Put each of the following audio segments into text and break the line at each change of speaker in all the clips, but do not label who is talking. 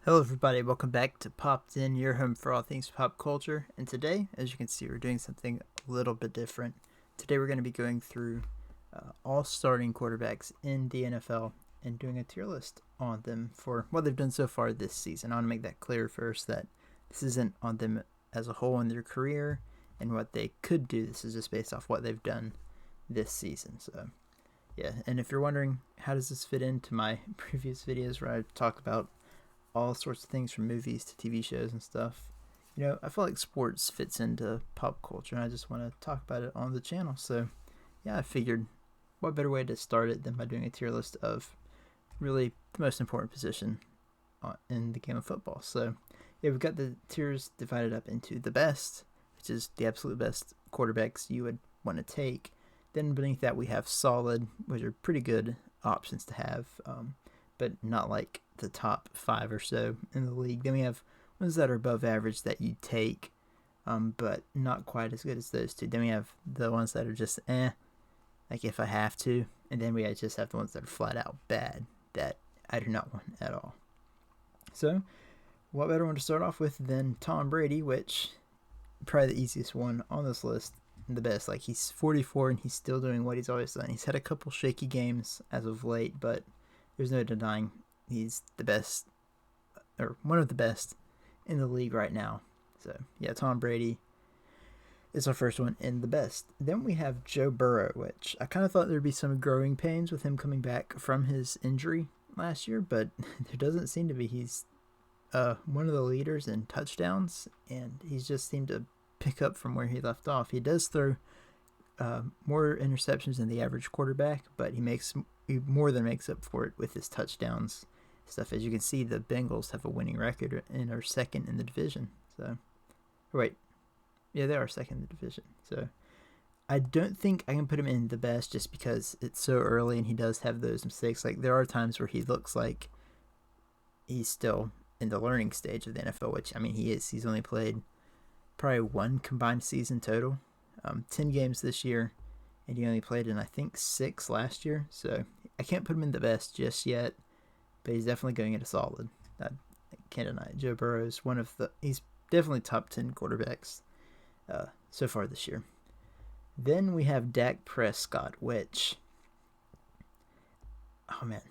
Hello everybody, welcome back to Popped In, your home for all things pop culture. And today, as you can see, we're doing something a little bit different. Today we're going to be going through all starting quarterbacks in the NFL and doing a tier list on them for what they've done so far this season. I want to make that clear first that this isn't on them as a whole in their career and what they could do. This is just based off what they've done this season. So yeah, and if you're wondering how does this fit into my previous videos where I've talked about all sorts of things from movies to TV shows and stuff. I feel like sports fits into pop culture and I just want to talk about it on the channel. So, yeah, I figured what better way to start it than by doing a tier list of really the most important position in the game of football. So, yeah, we've got the tiers divided up into the best, which is the absolute best quarterbacks you would want to take. Then beneath that, we have solid, which are pretty good options to have, but not like the top 5 or so in the league. Then we have ones that are above average that you take, but not quite as good as those two. Then we have the ones that are just like if I have to. And then we just have the ones that are flat out bad that I do not want at all. So, what better one to start off with than Tom Brady, which probably the easiest one on this list, and the best. Like, he's 44 and he's still doing what he's always done. He's had a couple shaky games as of late, but there's no denying he's the best, or one of the best in the league right now. So, yeah, Tom Brady is our first one in the best. Then we have Joe Burrow, which I kind of thought there'd be some growing pains with him coming back from his injury last year, but there doesn't seem to be. He's one of the leaders in touchdowns, and he's just seemed to pick up from where he left off. He does throw more interceptions than the average quarterback, but he more than makes up for it with his touchdowns stuff. As you can see, the Bengals have a winning record and are second in the division. So, wait, yeah, they are second in the division. So, I don't think I can put him in the best just because it's so early and he does have those mistakes. Like, there are times where he looks like he's still in the learning stage of the NFL, which, I mean, he is. He's only played probably one combined season total, 10 games this year, and he only played in, I think, 6 last year. So, I can't put him in the best just yet, but he's definitely going at a solid. I can't deny it. Joe Burrow is he's definitely top 10 quarterbacks so far this year. Then we have Dak Prescott, which, oh man,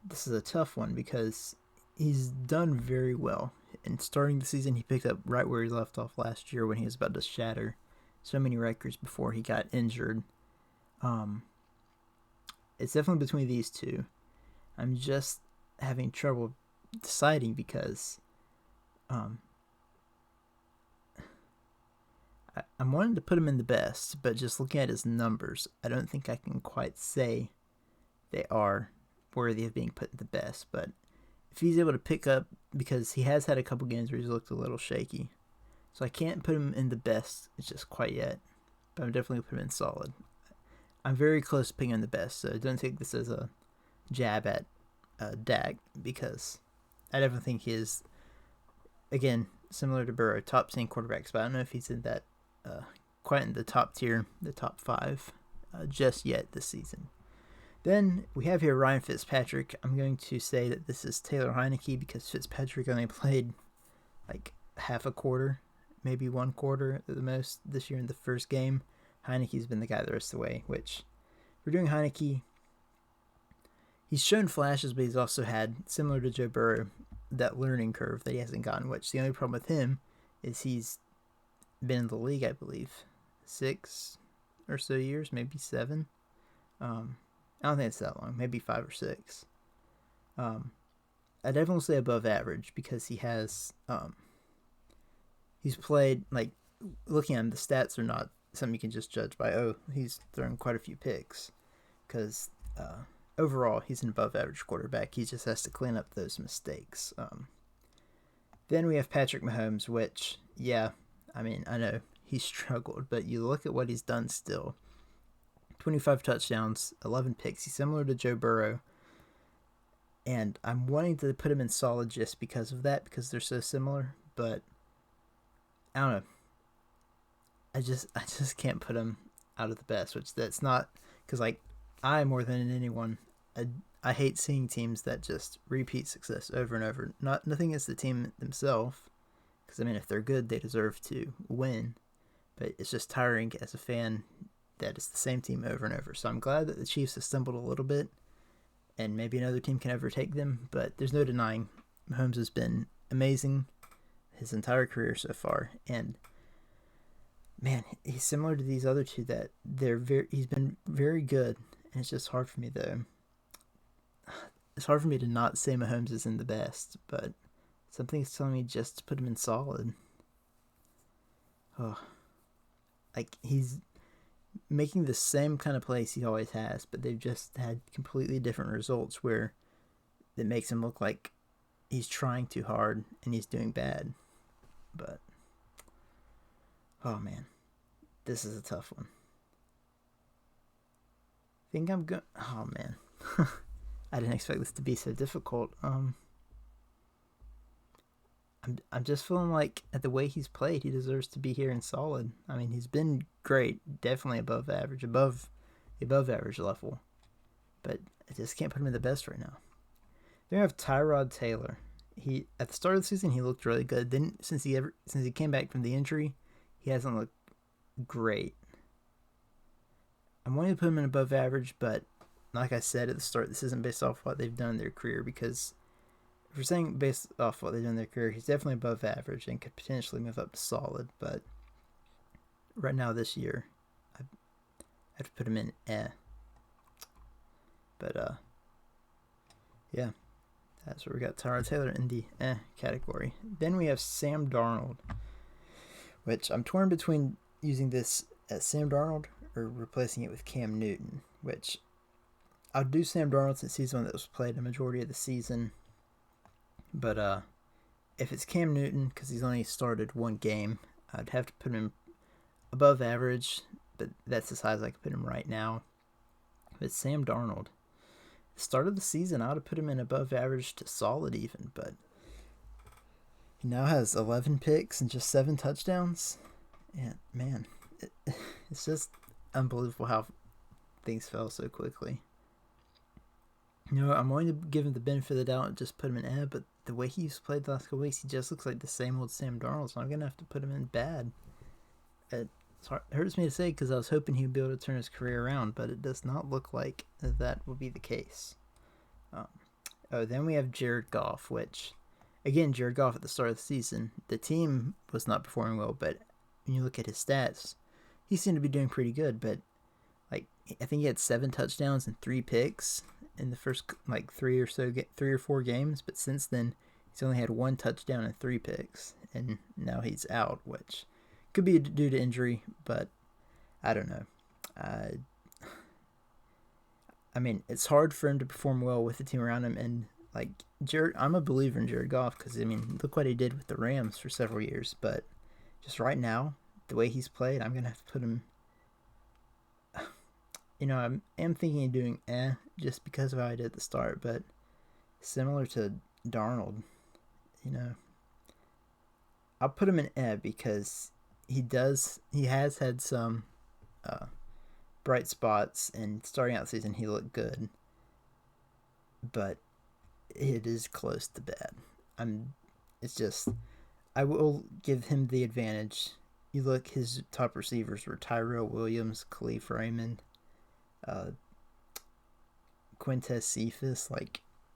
this is a tough one because he's done very well. And starting the season, he picked up right where he left off last year when he was about to shatter so many records before he got injured. It's definitely between these two. I'm just having trouble deciding because I'm wanting to put him in the best, but just looking at his numbers, I don't think I can quite say they are worthy of being put in the best. But if he's able to pick up, because he has had a couple games where he's looked a little shaky, so I can't put him in the best just quite yet, but I'm definitely going to put him in solid. I'm very close to picking him in the best, so don't take this as a jab at Dak, because I definitely think he is, again, similar to Burrow, top 10 quarterbacks, but I don't know if he's in that quite in the top tier, the top 5, just yet this season. Then we have here Ryan Fitzpatrick. I'm going to say that this is Taylor Heineke because Fitzpatrick only played like half a quarter, maybe 1 quarter at the most this year in the first game. Heineke's been the guy the rest of the way, which we're doing Heineke. He's shown flashes, but he's also had, similar to Joe Burrow, that learning curve that he hasn't gotten, which the only problem with him is he's been in the league, I believe, 6 or so years, maybe 7. I don't think it's that long, maybe 5 or 6. I definitely say above average because he has, he's played, like, looking at him, the stats are not something you can just judge by, he's thrown quite a few picks, because overall, he's an above-average quarterback. He just has to clean up those mistakes. Then we have Patrick Mahomes, which, yeah, I mean, I know he's struggled, but you look at what he's done still. 25 touchdowns, 11 picks. He's similar to Joe Burrow, and I'm wanting to put him in solid just because of that, because they're so similar, but I don't know. I just can't put him out of the best, which that's not, because, like, I, more than anyone, I hate seeing teams that just repeat success over and over. Nothing against the team themselves, because I mean, if they're good, they deserve to win. But it's just tiring as a fan that it's the same team over and over. So I'm glad that the Chiefs have stumbled a little bit, and maybe another team can overtake them. But there's no denying Mahomes has been amazing his entire career so far, and man, he's similar to these other two that he's been very good, and it's just hard for me though. It's hard for me to not say Mahomes isn't the best, but something's telling me just to put him in solid. Oh, like he's making the same kind of plays he always has, but they've just had completely different results where it makes him look like he's trying too hard and he's doing bad. But oh man, this is a tough one. I think I'm good. Oh man. I didn't expect this to be so difficult. I'm just feeling like at the way he's played, he deserves to be here in solid. I mean, he's been great, definitely above average, above average level, but I just can't put him in the best right now. Then we have Tyrod Taylor. He at the start of the season he looked really good. Then since he came back from the injury, he hasn't looked great. I'm wanting to put him in above average, but like I said at the start, this isn't based off what they've done in their career, because if we're saying based off what they've done in their career, he's definitely above average and could potentially move up to solid. But right now this year, I have to put him in But yeah, that's where we got Tyrod Taylor in the category. Then we have Sam Darnold, which I'm torn between using this as Sam Darnold or replacing it with Cam Newton, which I'll do Sam Darnold since he's the one that was played a majority of the season. But if it's Cam Newton, because he's only started one game, I'd have to put him above average, but that's as high as I can put him right now. But Sam Darnold, the start of the season, I would have put him in above average to solid even, but he now has 11 picks and just 7 touchdowns. And man, it's just unbelievable how things fell so quickly. You know, I'm going to give him the benefit of the doubt and just put him in but the way he's played the last couple weeks, he just looks like the same old Sam Darnold, so I'm going to have to put him in bad. It hurts me to say because I was hoping he'd be able to turn his career around, but it does not look like that will be the case. Then we have Jared Goff, which, again, Jared Goff at the start of the season, the team was not performing well, but when you look at his stats, he seemed to be doing pretty good, but like I think he had 7 touchdowns and 3 picks in the first 3 or 4 games, but since then he's only had 1 touchdown and 3 picks, and now he's out, which could be due to injury, but I don't know. I mean, it's hard for him to perform well with the team around him, and I'm a believer in Jared Goff because I mean, look what he did with the Rams for several years, but just right now, the way he's played, I'm gonna have to put him. You know, I am thinking of doing just because of how I did at the start, but similar to Darnold, you know, I'll put him in because he has had some bright spots, and starting out the season he looked good, but it is close to bad. I will give him the advantage. You look, his top receivers were Tyrell Williams, Khalif Raymond, Quintez Cephas,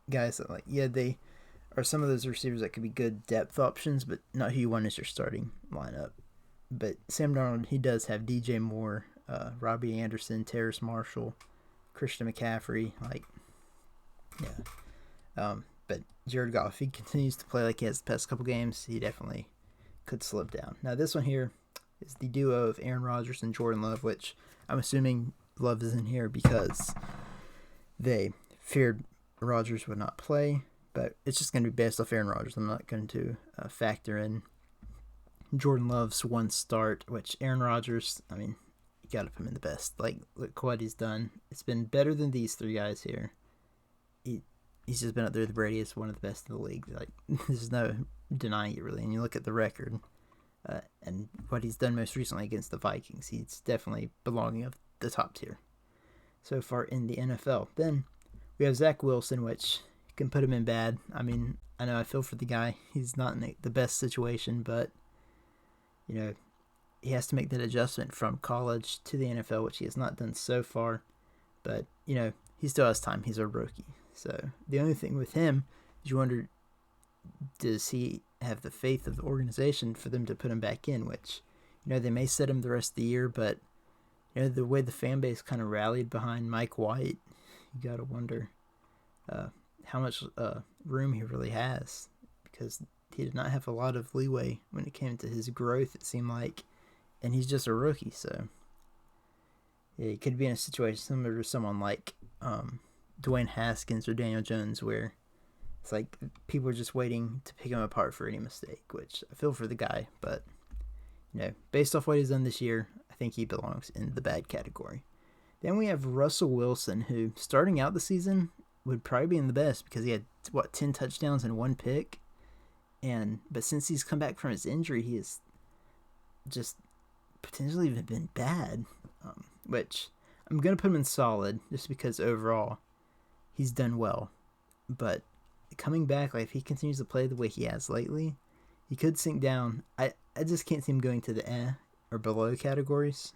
guys that they are some of those receivers that could be good depth options, but not who you want as your starting lineup. But Sam Darnold, he does have DJ Moore, Robbie Anderson, Terrace Marshall, Christian McCaffrey, but Jared Goff, if he continues to play like he has the past couple games, he definitely could slip down. Now this one here is the duo of Aaron Rodgers and Jordan Love, which I'm assuming Love is in here because they feared Rodgers would not play, but it's just going to be based off Aaron Rodgers. I'm not going to factor in Jordan Love's 1 start, which Aaron Rodgers, I mean, you got to put him in the best. Look what he's done. It's been better than these 3 guys here. He's just been up there with Brady as one of the best in the league. There's no denying it, really. And you look at the record and what he's done most recently against the Vikings. He's definitely belonging of the top tier so far in the NFL. Then We have Zach Wilson, which can put him in bad. I mean, I know I feel for the guy. He's not in the best situation, but, he has to make that adjustment from college to the NFL, which he has not done so far. But, he still has time. He's a rookie. So the only thing with him is you wonder, does he have the faith of the organization for them to put him back in, which, they may set him the rest of the year, but, the way the fan base kind of rallied behind Mike White, you got to wonder how much room he really has, because he did not have a lot of leeway when it came to his growth, it seemed like, and he's just a rookie, so yeah, he could be in a situation similar to someone like Dwayne Haskins or Daniel Jones, where it's like people are just waiting to pick him apart for any mistake, which I feel for the guy, but based off what he's done this year, I think he belongs in the bad category. Then we have Russell Wilson, who starting out the season would probably be in the best because he had 10 touchdowns and 1 pick, but since he's come back from his injury, he has just potentially even been bad, which I'm gonna put him in solid just because overall he's done well, but coming back, like if he continues to play the way he has lately, he could sink down. I just can't see him going to the or below categories,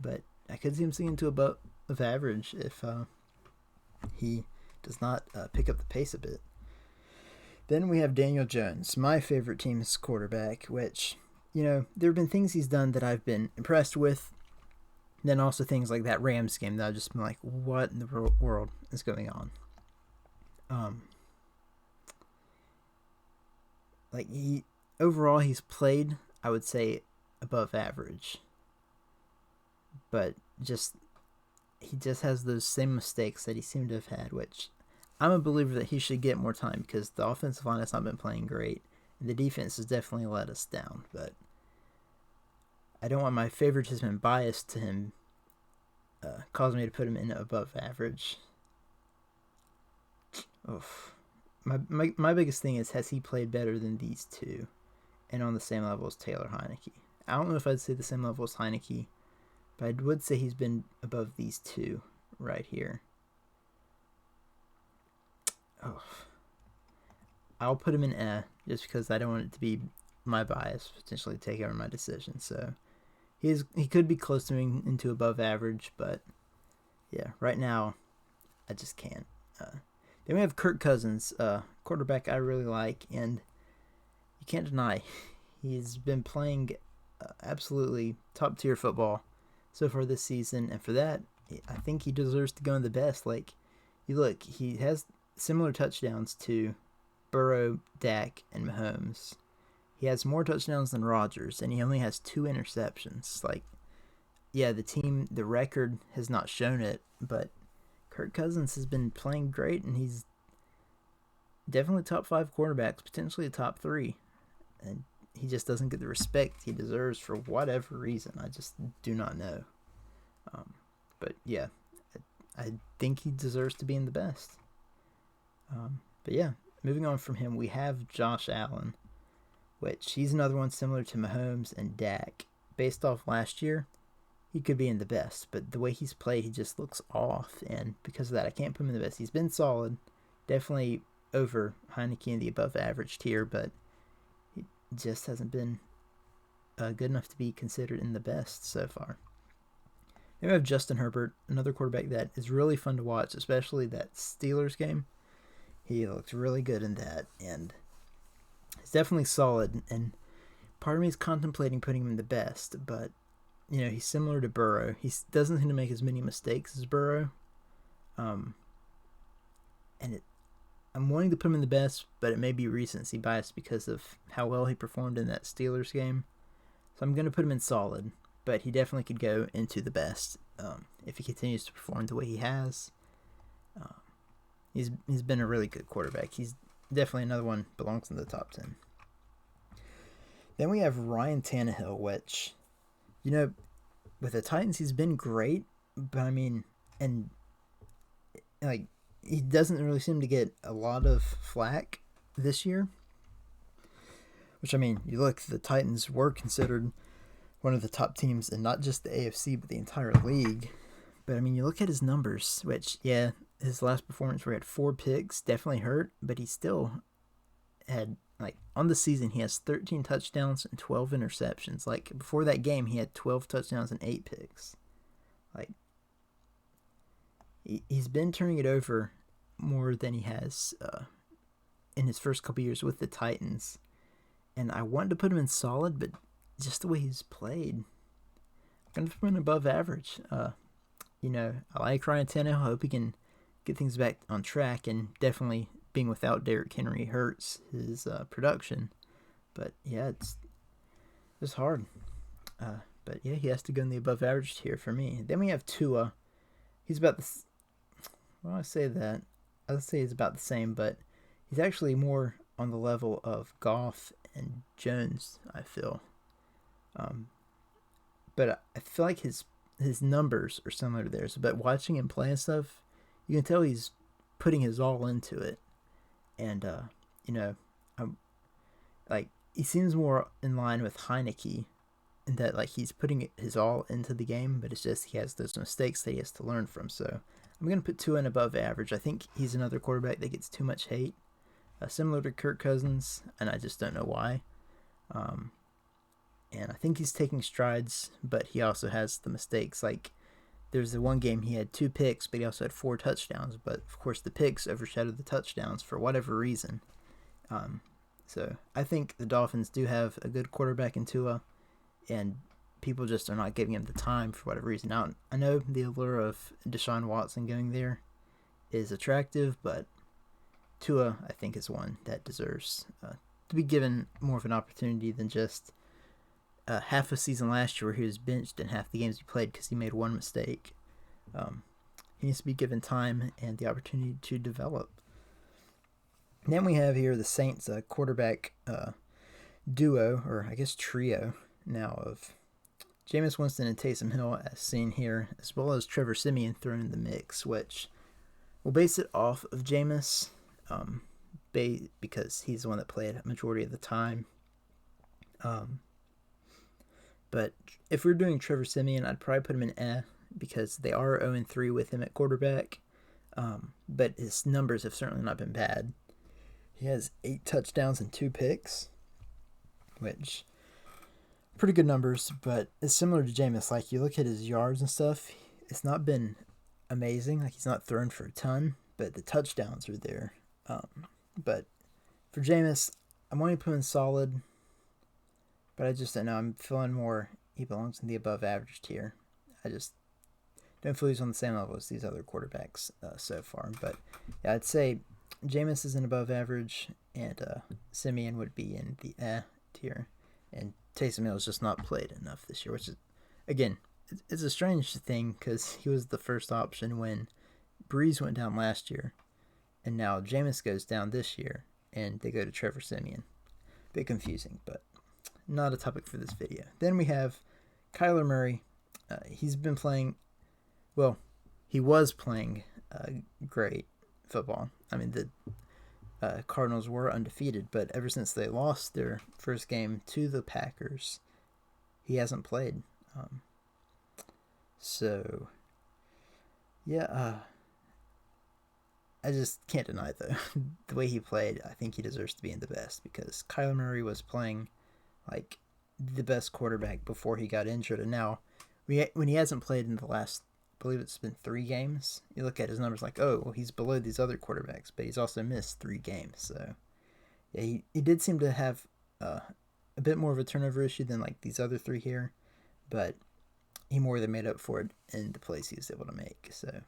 but I could see him sinking to above average if he does not pick up the pace a bit. Then we have Daniel Jones, my favorite team's quarterback, which, there have been things he's done that I've been impressed with. Then also things like that Rams game that I've just been like, what in the world is going on? Overall, he's played, I would say, above average. But he just has those same mistakes that he seemed to have had, which I'm a believer that he should get more time because the offensive line has not been playing great. And the defense has definitely let us down. But I don't want my favoritism and bias to him cause me to put him in above average. Oof. My biggest thing is, has he played better than these two and on the same level as Taylor Heineke? I don't know if I'd say the same level as Heineke, but I would say he's been above these two right here. Oh, I'll put him in just because I don't want it to be my bias potentially take over my decision. So he could be close to moving into above average, but yeah, right now I just can't. Then we have Kirk Cousins, quarterback I really like, and you can't deny he's been playing absolutely top-tier football so far this season, and for that, I think he deserves to go in the best. Like, you look, he has similar touchdowns to Burrow, Dak, and Mahomes. He has more touchdowns than Rodgers, and he only has 2 interceptions. Like, yeah, the record has not shown it, but Kirk Cousins has been playing great, and he's definitely top 5 quarterbacks, potentially a top 3. And he just doesn't get the respect he deserves for whatever reason. I just do not know. But yeah, I think he deserves to be in the best. But yeah, moving on from him, we have Josh Allen, which he's another one similar to Mahomes and Dak. Based off last year, he could be in the best, but the way he's played, he just looks off, and because of that, I can't put him in the best. He's been solid, definitely over Heineke in the above average tier, but he just hasn't been good enough to be considered in the best so far. Then we have Justin Herbert, another quarterback that is really fun to watch, especially that Steelers game. He looked really good in that, and he's definitely solid, and part of me is contemplating putting him in the best, but he's similar to Burrow. He doesn't seem to make as many mistakes as Burrow. I'm wanting to put him in the best, but it may be recency bias because of how well he performed in that Steelers game. So I'm going to put him in solid, but he definitely could go into the best if he continues to perform the way he has. He's been a really good quarterback. He's definitely another one belongs in the top 10. Then we have Ryan Tannehill, which, with the Titans, he's been great, but he doesn't really seem to get a lot of flack this year. Which, you look, the Titans were considered one of the top teams in not just the AFC, but the entire league. But, you look at his numbers, which, yeah, his last performance where he had 4 picks definitely hurt, but he still had, like, on the season, he has 13 touchdowns and 12 interceptions. Like, before that game, he had 12 touchdowns and 8 picks. Like, he's been turning it over more than he has in his first couple years with the Titans. And I wanted to put him in solid, but just the way he's played, I'm going to put him in above average. I like Ryan Tannehill. I hope he can get things back on track, and definitely being without Derrick Henry hurts his production. But yeah, it's hard. But yeah, he has to go in the above average tier for me. Then we have Tua. He's about the. Well, I say that. I would say he's about the same, but he's actually more on the level of Goff and Jones, I feel. But I feel like his numbers are similar to theirs. But watching him play and stuff, you can tell he's putting his all into it. And, he seems more in line with Heineke in that, like, he's putting his all into the game, but it's just he has those mistakes that he has to learn from. So I'm going to put Tua in above average. I think he's another quarterback that gets too much hate, similar to Kirk Cousins, and I just don't know why. And I think he's taking strides, but he also has the mistakes. Like, there's the one game he had 2 picks, but he also had 4 touchdowns. But, of course, the picks overshadowed the touchdowns for whatever reason. So I think the Dolphins do have a good quarterback in Tua, and people just are not giving him the time for whatever reason. Now, I know the allure of Deshaun Watson going there is attractive, but Tua, I think, is one that deserves to be given more of an opportunity than just half a season last year where he was benched in half the games he played because he made one mistake. He needs to be given time and the opportunity to develop. And then we have here the Saints quarterback duo, or I guess trio now, of Jameis Winston and Taysom Hill, as seen here, as well as Trevor Siemian thrown in the mix, which we'll base it off of Jameis because he's the one that played a majority of the time. But if we're doing Trevor Siemian, I'd probably put him in because they are 0-3 with him at quarterback. But his numbers have certainly not been bad. He has 8 touchdowns and 2 picks, which pretty good numbers, but it's similar to Jameis. Like, you look at his yards and stuff, it's not been amazing. Like, he's not thrown for a ton, but the touchdowns are there. But for Jameis, I'm only putting solid, but I just don't know. I'm feeling more he belongs in the above average tier. I just don't feel he's on the same level as these other quarterbacks so far. But yeah, I'd say Jameis is in above average, and Siemian would be in the tier. And Taysom Hill has just not played enough this year, which is, again, it's a strange thing because he was the first option when Breeze went down last year, and now Jameis goes down this year, and they go to Trevor Siemian. Bit confusing, but not a topic for this video. Then we have Kyler Murray. He's been playing, well, he was playing great football. I mean, the Cardinals were undefeated, but ever since they lost their first game to the Packers, he hasn't played. So, yeah, I just can't deny, though, the way he played. I think he deserves to be in the best because Kyler Murray was playing like the best quarterback before he got injured, and now when he hasn't played in the last, I believe it's been 3 games, you look at his numbers like, oh, well, he's below these other quarterbacks, but he's also missed 3 games. So yeah, he did seem to have a bit more of a turnover issue than like these other 3 here, but he more than made up for it in the plays he was able to make. So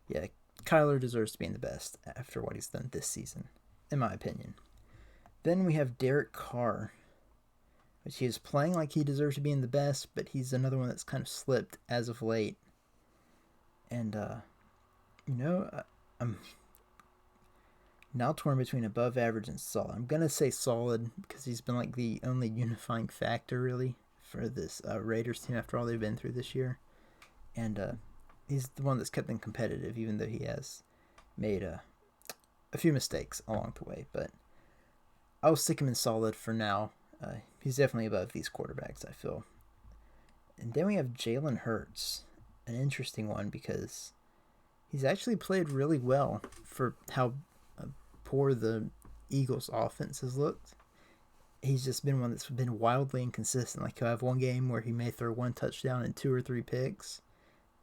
yeah, Kyler deserves to be in the best after what he's done this season, in my opinion. Then we have Derek Carr, which he is playing like he deserves to be in the best, but he's another one that's kind of slipped as of late. And, I'm now torn between above average and solid. I'm going to say solid because he's been like the only unifying factor, really, for this Raiders team after all they've been through this year. And he's the one that's kept them competitive, even though he has made a few mistakes along the way. But I'll stick him in solid for now. He's definitely above these quarterbacks, I feel. And then we have Jalen Hurts, an interesting one because he's actually played really well for how poor the Eagles' offense has looked. He's just been one that's been wildly inconsistent. Like, he'll have one game where he may throw 1 touchdown and 2 or 3 picks.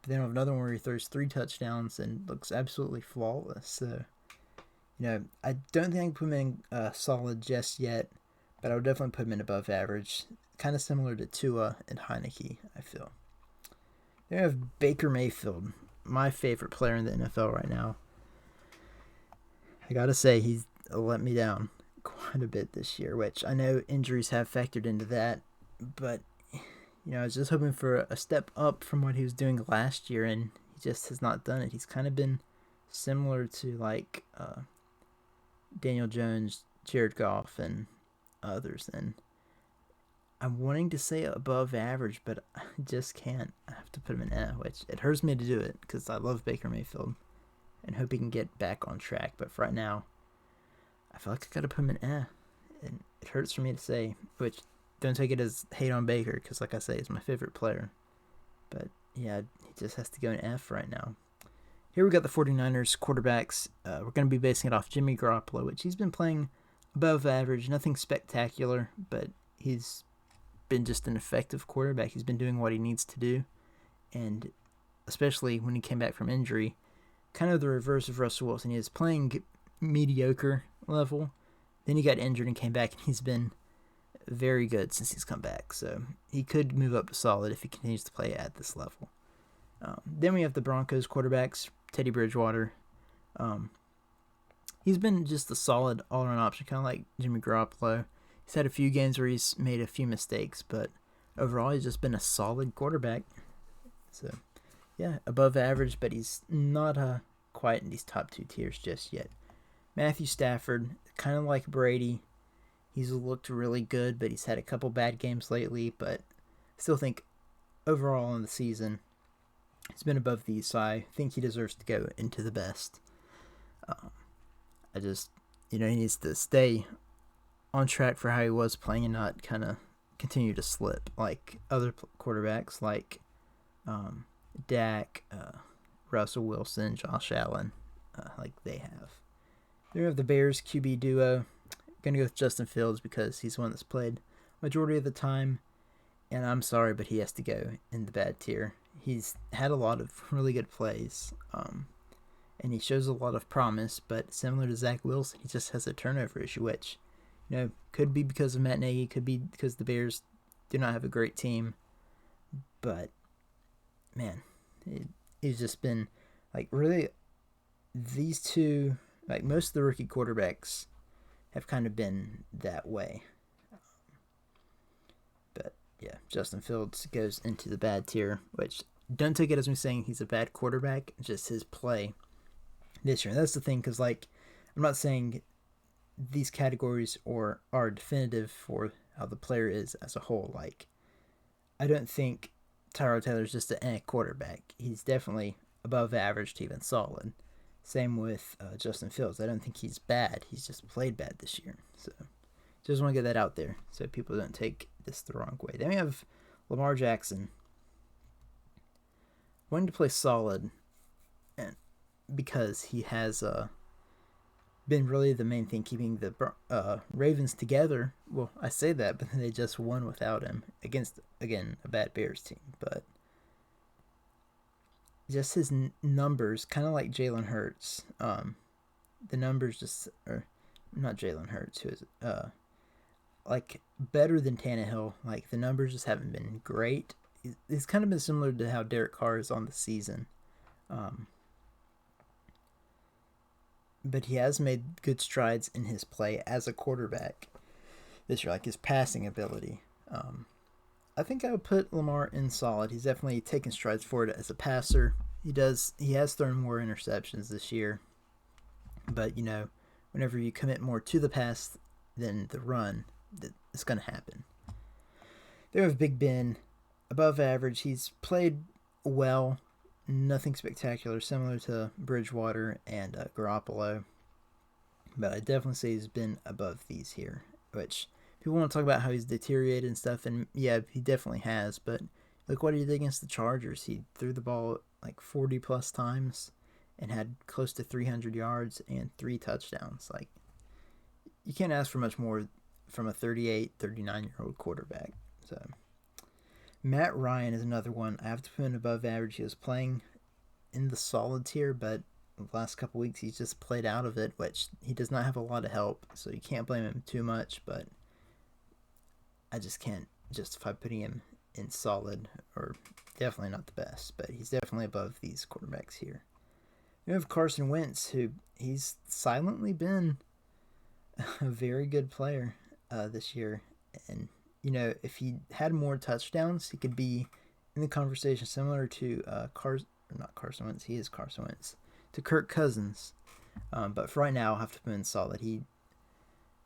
But then he'll have another one where he throws 3 touchdowns and looks absolutely flawless. So, I don't think I can put him in solid just yet, but I would definitely put him in above average. Kind of similar to Tua and Heineke, I feel. Then we have Baker Mayfield, my favorite player in the NFL right now. I gotta say, he's let me down quite a bit this year, which I know injuries have factored into that, but I was just hoping for a step up from what he was doing last year, and he just has not done it. He's kind of been similar to like Daniel Jones, Jared Goff, and others, and I'm wanting to say above average, but I just can't. I have to put him in which it hurts me to do it because I love Baker Mayfield and hope he can get back on track, but for right now, I feel like I gotta put him in and it hurts for me to say, which don't take it as hate on Baker, because like I say, he's my favorite player. But yeah, he just has to go in F right now. Here we got the 49ers quarterbacks. We're going to be basing it off Jimmy Garoppolo, which he's been playing above average, nothing spectacular, but he's been just an effective quarterback. He's been doing what he needs to do, and especially when he came back from injury, kind of the reverse of Russell Wilson. He was playing mediocre level, then he got injured and came back, and he's been very good since he's come back. So he could move up to solid if he continues to play at this level. Then we have the Broncos quarterbacks, Teddy Bridgewater. He's been just a solid all-around option, kind of like Jimmy Garoppolo. He's had a few games where he's made a few mistakes, but overall he's just been a solid quarterback. So yeah, above average, but he's not quite in these top 2 tiers just yet. Matthew Stafford, kind of like Brady. He's looked really good, but he's had a couple bad games lately, but I still think overall in the season, he's been above these, so I think he deserves to go into the best. He needs to stay on track for how he was playing and not kind of continue to slip like other quarterbacks like Dak, Russell Wilson, Josh Allen, like they have. Then we have the Bears QB duo. Going to go with Justin Fields because he's the one that's played majority of the time, and I'm sorry, but he has to go in the bad tier. He's had a lot of really good plays, and he shows a lot of promise, but similar to Zach Wilson, he just has a turnover issue, which could be because of Matt Nagy, could be because the Bears do not have a great team, but man, he's just been like really these two, like most of the rookie quarterbacks have kind of been that way. But yeah, Justin Fields goes into the bad tier, which don't take it as me saying he's a bad quarterback, just his play this year. And that's the thing, because like I'm not saying these categories are definitive for how the player is as a whole. Like, I don't think Tyrod Taylor is just an quarterback. He's definitely above average to even solid. Same with Justin Fields. I don't think he's bad. He's just played bad this year. So just want to get that out there so people don't take this the wrong way. Then we have Lamar Jackson wanting to play solid, and because he has been really the main thing keeping the Ravens together. Well, I say that, but then they just won without him against, again, a bad Bears team. But just his numbers, kind of like Jalen Hurts. The numbers just are not Jalen Hurts, who is like better than Tannehill. Like the numbers just haven't been great. It's kind of been similar to how Derek Carr is on the season. But he has made good strides in his play as a quarterback this year, like his passing ability. I think I would put Lamar in solid. He's definitely taken strides forward as a passer. He has thrown more interceptions this year. But, whenever you commit more to the pass than the run, it's going to happen. There we have Big Ben, above average. He's played well. Nothing spectacular, similar to Bridgewater and Garoppolo. But I definitely say he's been above these here, which people want to talk about how he's deteriorated and stuff, and yeah, he definitely has, but look what he did against the Chargers. He threw the ball like 40 plus times, and had close to 300 yards and 3 touchdowns. Like, you can't ask for much more from a 38, 39-year-old quarterback. So, Matt Ryan is another one. I have to put him above average. He was playing in the solid tier, but the last couple weeks he's just played out of it, which he does not have a lot of help, so you can't blame him too much, but I just can't justify putting him in solid, or definitely not the best, but he's definitely above these quarterbacks here. We have Carson Wentz, who he's silently been a very good player this year, and if he had more touchdowns, he could be in the conversation similar to Carson Wentz. He is Carson Wentz. To Kirk Cousins. But for right now, I'll have to put him in solid. He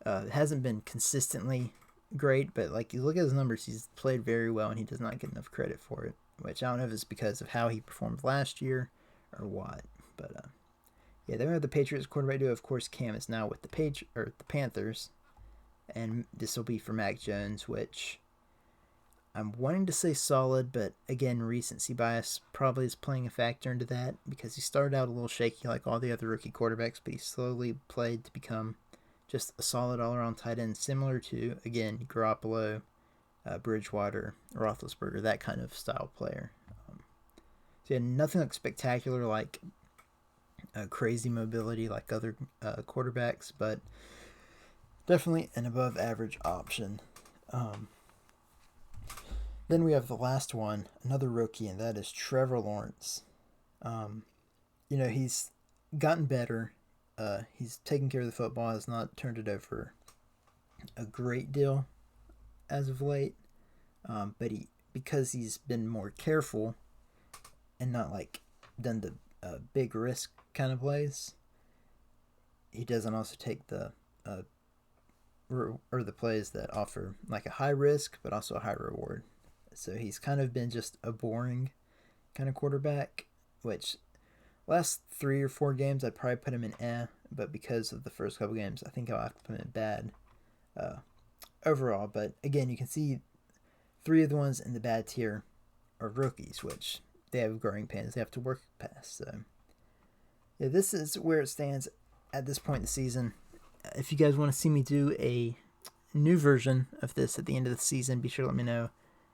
hasn't been consistently great, but like you look at his numbers, he's played very well, and he does not get enough credit for it, which I don't know if it's because of how he performed last year or what. But yeah, then we have the Patriots quarterback duo. Of course, Cam is now with the Panthers, and this will be for Mac Jones, which I'm wanting to say solid, but again, recency bias probably is playing a factor into that, because he started out a little shaky like all the other rookie quarterbacks, but he slowly played to become just a solid all-around tight end, similar to, again, Garoppolo, Bridgewater, Roethlisberger, that kind of style player. So yeah, nothing like spectacular like crazy mobility like other quarterbacks, but definitely an above-average option. Then we have the last one, another rookie, and that is Trevor Lawrence. He's gotten better. He's taken care of the football, has not turned it over a great deal as of late. But because he's been more careful and not like done the big risk kind of plays, he doesn't also take the the plays that offer like a high risk but also a high reward. So he's kind of been just a boring kind of quarterback, which last 3 or 4 games I'd probably put him in but because of the first couple games, I think I'll have to put him in bad overall. But again, you can see 3 of the ones in the bad tier are rookies, which they have growing pains they have to work past. So yeah, this is where it stands at this point in the season. If you guys want to see me do a new version of this at the end of the season, be sure to let me know,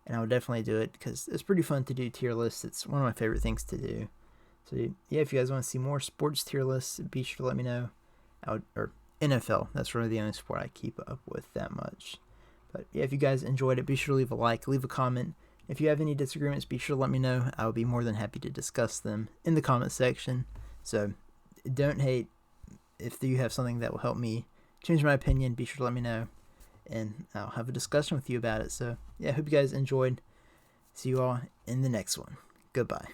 and I would definitely do it because it's pretty fun to do tier lists. It's one of my favorite things to do. So yeah, if you guys want to see more sports tier lists, be sure to let me know. Or NFL, that's really the only sport I keep up with that much. But yeah, if you guys enjoyed it, be sure to leave a like, leave a comment. If you have any disagreements, be sure to let me know. I will be more than happy to discuss them in the comment section. So don't hate. If you have something that will help me change my opinion, be sure to let me know, and I'll have a discussion with you about it. So yeah, I hope you guys enjoyed. See you all in the next one. Goodbye.